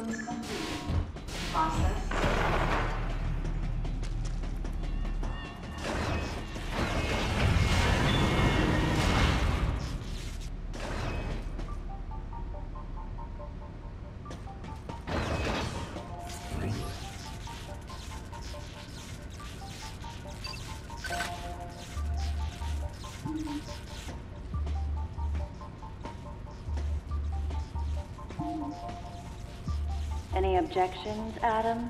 Sequence complete. Process successful. Any objections, Adam?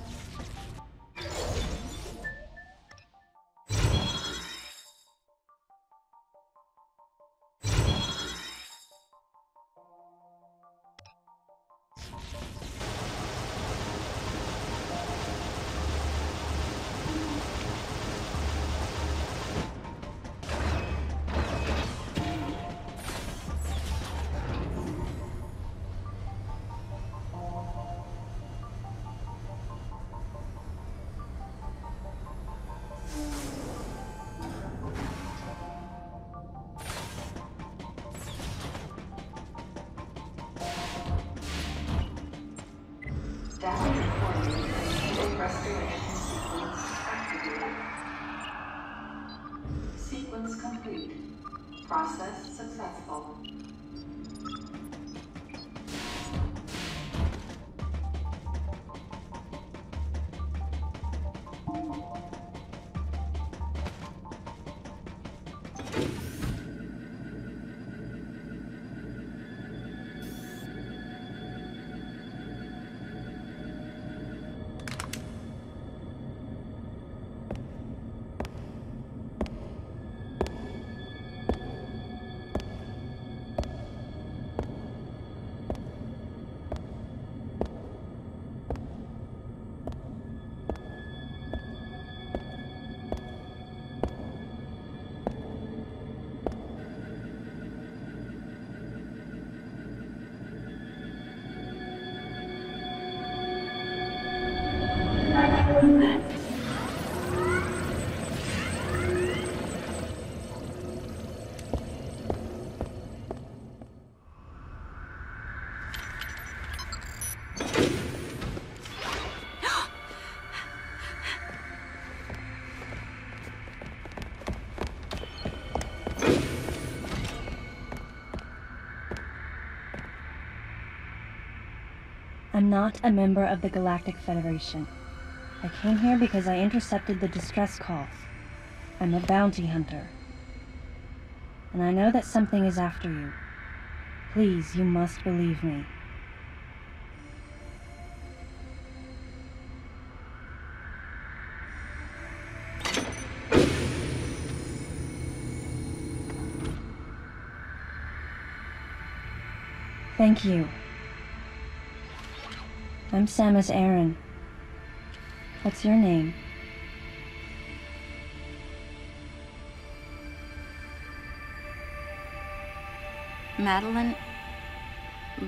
Data recording. Restoration sequence activated. Sequence complete. Process successful. I'm not a member of the Galactic Federation. I came here because I intercepted the distress calls. I'm a bounty hunter. And I know that something is after you. Please, you must believe me. Thank you. I'm Samus Aran. What's your name? Madeline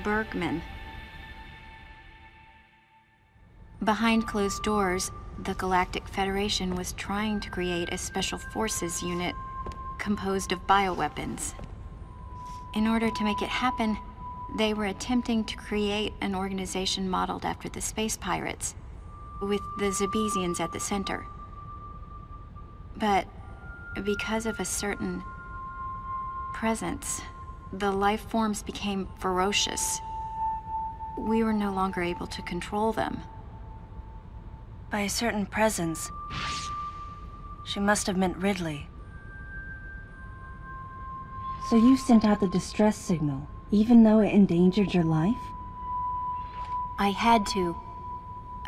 Bergman. Behind closed doors, the Galactic Federation was trying to create a special forces unit composed of bioweapons. In order to make it happen, they were attempting to create an organization modeled after the space pirates, with the Zebesians at the center. But because of a certain presence, the life forms became ferocious. We were no longer able to control them. By a certain presence, she must have meant Ridley. So you sent out the distress signal, even though it endangered your life? I had to.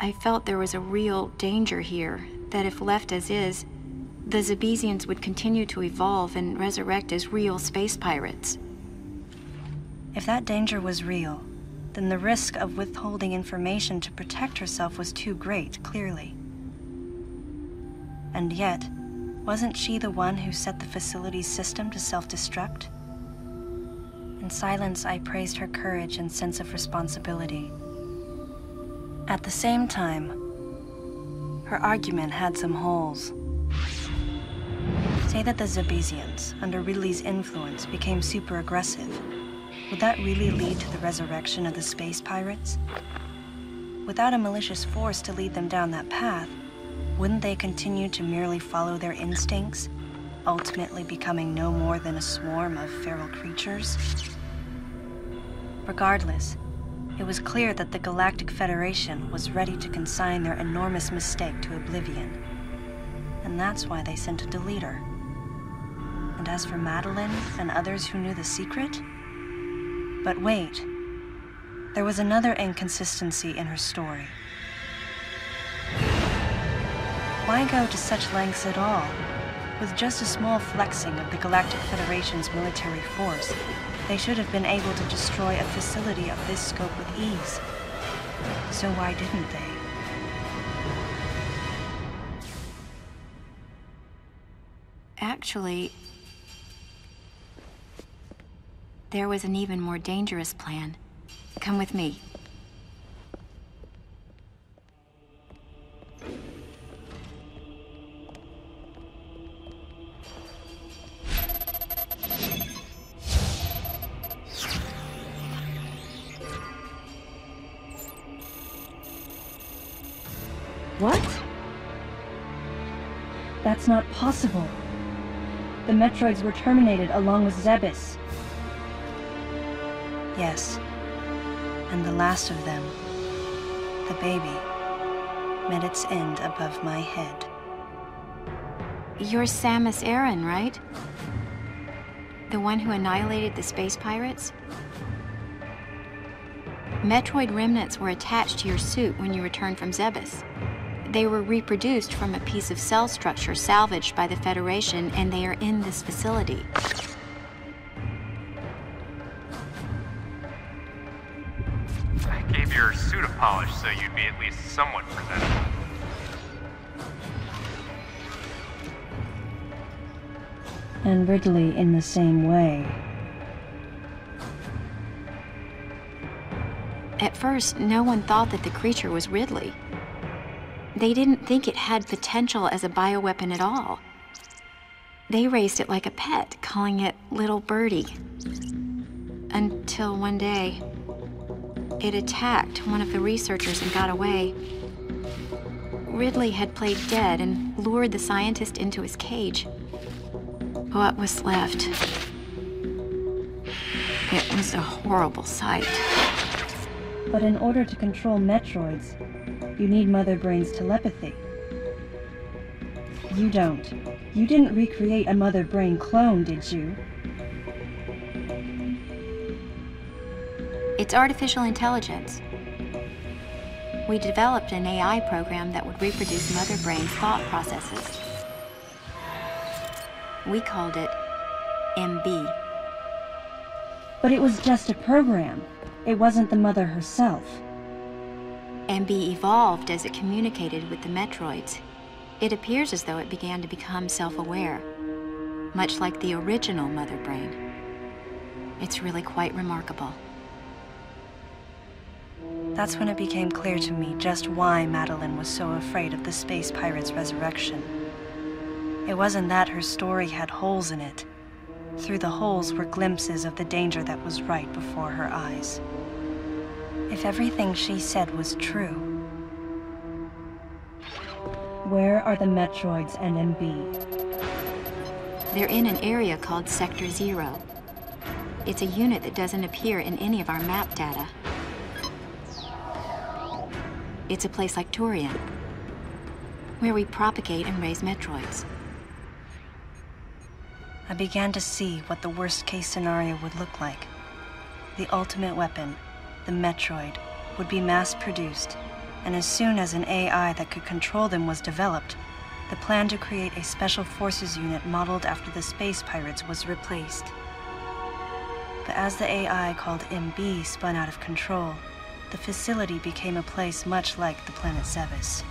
I felt there was a real danger here, that if left as is, the Zebesians would continue to evolve and resurrect as real space pirates. If that danger was real, then the risk of withholding information to protect herself was too great, clearly. And yet, wasn't she the one who set the facility's system to self-destruct? In silence, I praised her courage and sense of responsibility. At the same time, her argument had some holes. Say that the Zebesians, under Ridley's influence, became super aggressive. Would that really lead to the resurrection of the space pirates? Without a malicious force to lead them down that path, wouldn't they continue to merely follow their instincts, ultimately becoming no more than a swarm of feral creatures? Regardless, it was clear that the Galactic Federation was ready to consign their enormous mistake to oblivion. And that's why they sent a deleter. And as for Madeline and others who knew the secret? But wait, there was another inconsistency in her story. Why go to such lengths at all? With just a small flexing of the Galactic Federation's military force, they should have been able to destroy a facility of this scope with ease. So why didn't they? Actually, there was an even more dangerous plan. Come with me. What? That's not possible. The Metroids were terminated along with Zebes. Yes. And the last of them, the baby, met its end above my head. You're Samus Aran, right? The one who annihilated the space pirates? Metroid remnants were attached to your suit when you returned from Zebes. They were reproduced from a piece of cell structure salvaged by the Federation, and they are in this facility. I gave your suit a polish so you'd be at least somewhat presentable. And Ridley in the same way. At first, no one thought that the creature was Ridley. They didn't think it had potential as a bioweapon at all. They raised it like a pet, calling it Little Birdie. Until one day, it attacked one of the researchers and got away. Ridley had played dead and lured the scientist into his cage. What was left? It was a horrible sight. But in order to control Metroids, you need Mother Brain's telepathy. You don't. You didn't recreate a Mother Brain clone, did you? It's artificial intelligence. We developed an AI program that would reproduce Mother Brain's thought processes. We called it MB. But it was just a program. It wasn't the Mother herself. MB evolved as it communicated with the Metroids. It appears as though it began to become self-aware, much like the original Mother Brain. It's really quite remarkable. That's when it became clear to me just why Madeline was so afraid of the space pirate's resurrection. It wasn't that her story had holes in it. Through the holes were glimpses of the danger that was right before her eyes. If everything she said was true, where are the Metroids and MB? They're in an area called Sector 0. It's a unit that doesn't appear in any of our map data. It's a place like Turian, where we propagate and raise Metroids. I began to see what the worst-case scenario would look like. The ultimate weapon, the Metroid, would be mass-produced, and as soon as an AI that could control them was developed, the plan to create a special forces unit modeled after the space pirates was replaced. But as the AI called MB spun out of control, the facility became a place much like the planet Zebes.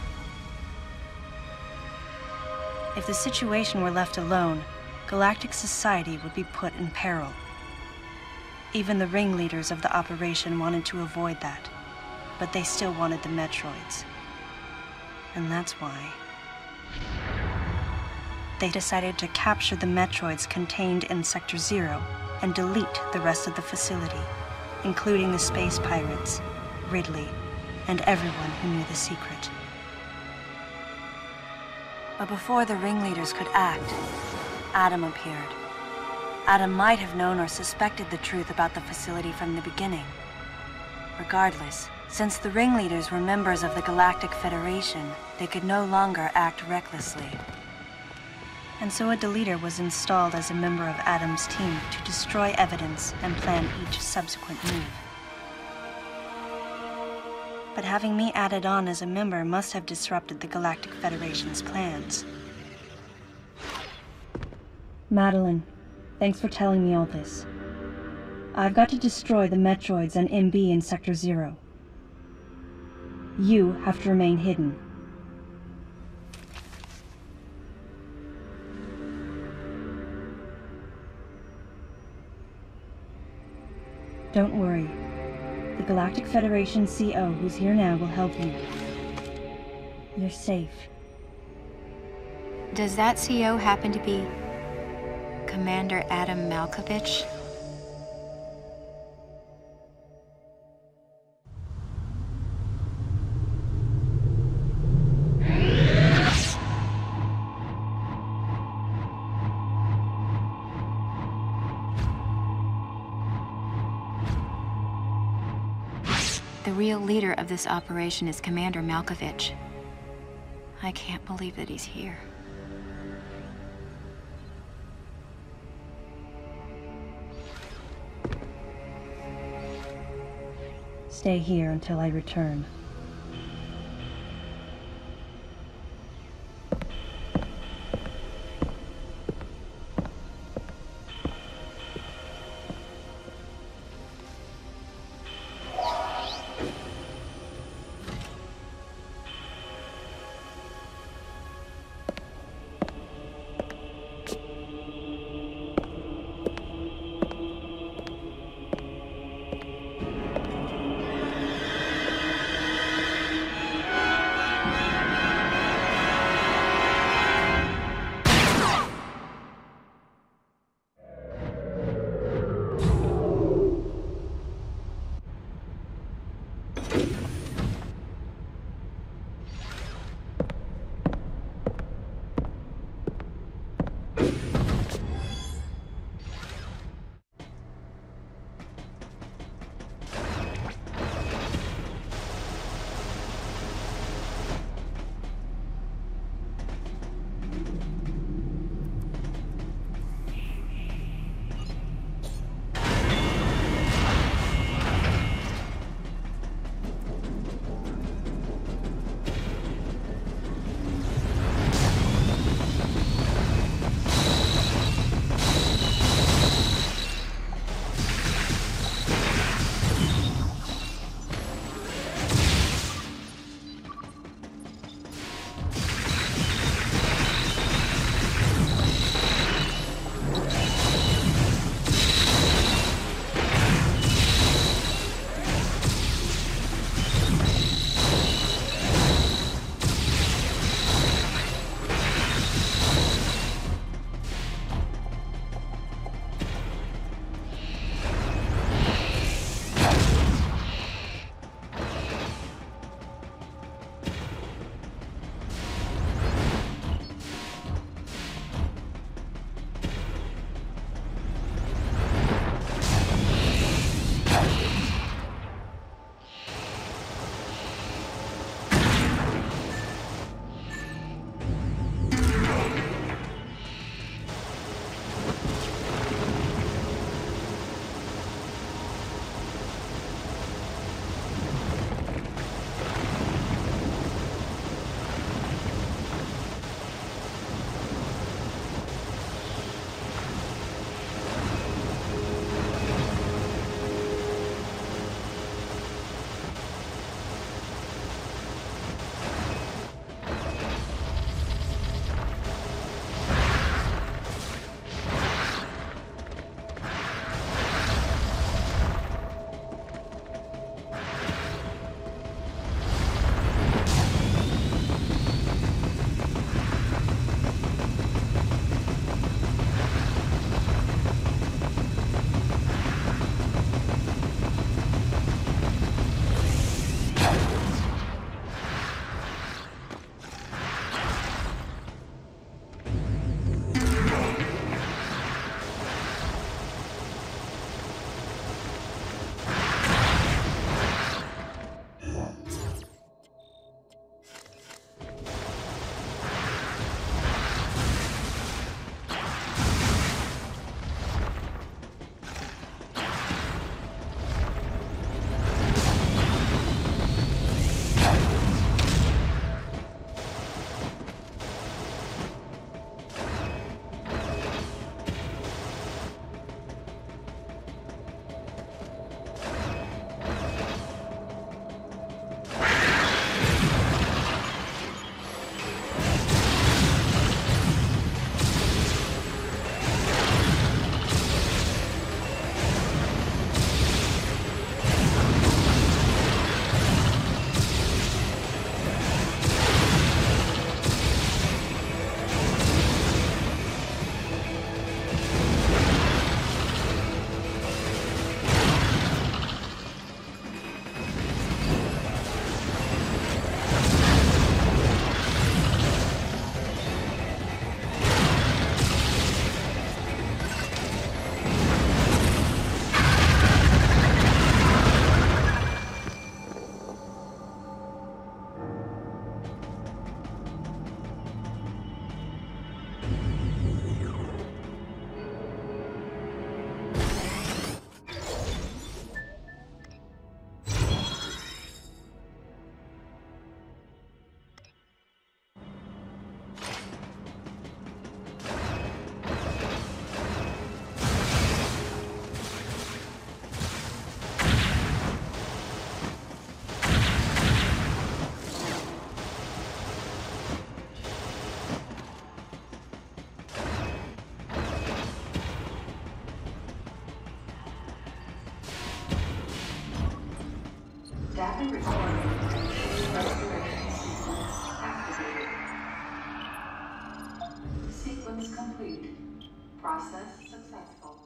If the situation were left alone, galactic society would be put in peril. Even the ringleaders of the operation wanted to avoid that, but they still wanted the Metroids. And that's why they decided to capture the Metroids contained in Sector 0 and delete the rest of the facility, including the space pirates, Ridley, and everyone who knew the secret. But before the ringleaders could act, Adam appeared. Adam might have known or suspected the truth about the facility from the beginning. Regardless, since the ringleaders were members of the Galactic Federation, they could no longer act recklessly. And so a deleter was installed as a member of Adam's team to destroy evidence and plan each subsequent move. But having me added on as a member must have disrupted the Galactic Federation's plans. Madeline, thanks for telling me all this. I've got to destroy the Metroids and MB in Sector 0. You have to remain hidden. Don't worry. The Galactic Federation CO who's here now will help you. You're safe. Does that CO happen to be Commander Adam Malkovich? The real leader of this operation is Commander Malkovich. I can't believe that he's here. Stay here until I return. Data recording and shape restoration sequence activated. Sequence complete. Process successful.